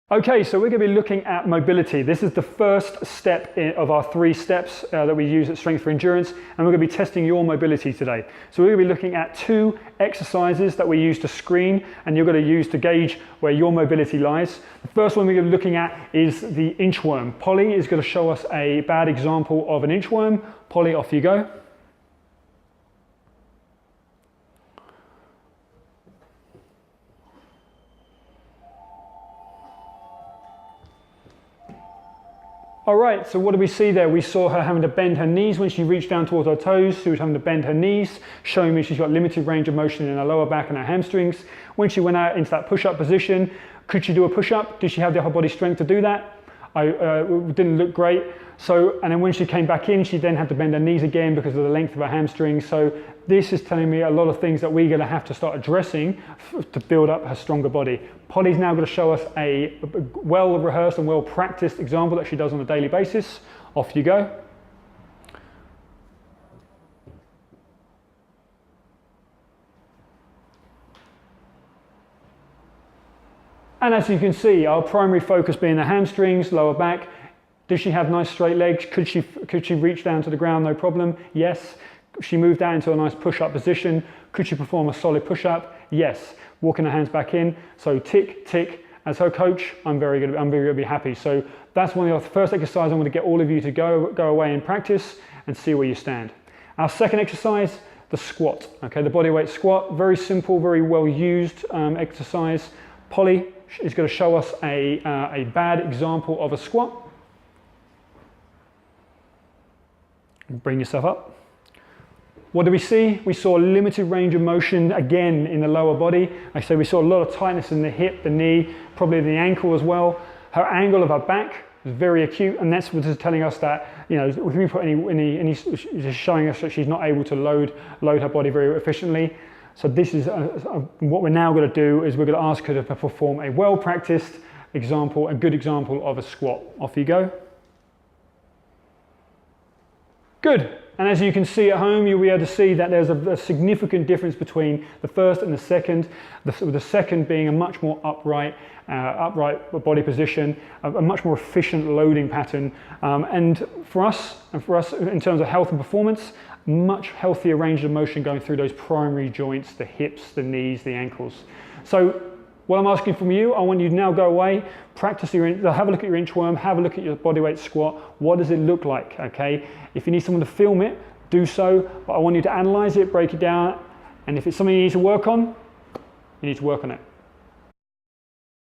Okay, so we're going to be looking at mobility. This is the first step of our 3 steps that we use at Strength for Endurance, and we're going to be testing your mobility today. So we're going to be looking at 2 exercises that we use to screen, and you're going to use to gauge where your mobility lies. The first one we're going to be looking at is the inchworm. Polly is going to show us a bad example of an inchworm. Polly, off you go. All right, so what do we see there? We saw her having to bend her knees when she reached down towards her toes. She was having to bend her knees, showing me she's got limited range of motion in her lower back and her hamstrings. When she went out into that push-up position, could she do a push-up? Did she have the upper body strength to do that? It didn't look great. So, and then when she came back in, she then had to bend her knees again because of the length of her hamstrings. So this is telling me a lot of things that we're going to have to start addressing to build up her stronger body. Polly's now going to show us a well-rehearsed and well-practiced example that she does on a daily basis. Off you go. And as you can see, our primary focus being the hamstrings, lower back. Does she have nice straight legs? Could she reach down to the ground, no problem? Yes. She moved out into a nice push-up position. Could she perform a solid push-up? Yes. Walking her hands back in. So tick, tick. As her coach, I'm very going to be happy. So that's one of the first exercises I want to get all of you to go away and practice and see where you stand. Our second exercise, the squat. Okay, the bodyweight squat. Very simple, very well used exercise. Polly is going to show us a bad example of a squat. Bring yourself up. What do we see? We saw limited range of motion again in the lower body. I say we saw a lot of tightness in the hip, the knee, probably the ankle as well. Her angle of her back is very acute, and that's what is telling us that, you know, if we put any just showing us that she's not able to load her body very efficiently. So this is what we're now going to do is we're going to ask her to perform a well-practiced example, a good example of a squat. Off you go. Good. And as you can see at home, you'll be able to see that there's a significant difference between the first and the second. The second being a much more upright body position, a much more efficient loading pattern. And for us, in terms of health and performance, much healthier range of motion going through those primary joints, the hips, the knees, the ankles. So what I'm asking from you, I want you to now go away, practice have a look at your inchworm, have a look at your bodyweight squat. What does it look like, okay? If you need someone to film it, do so, but I want you to analyze it, break it down, and if it's something you need to work on, you need to work on it.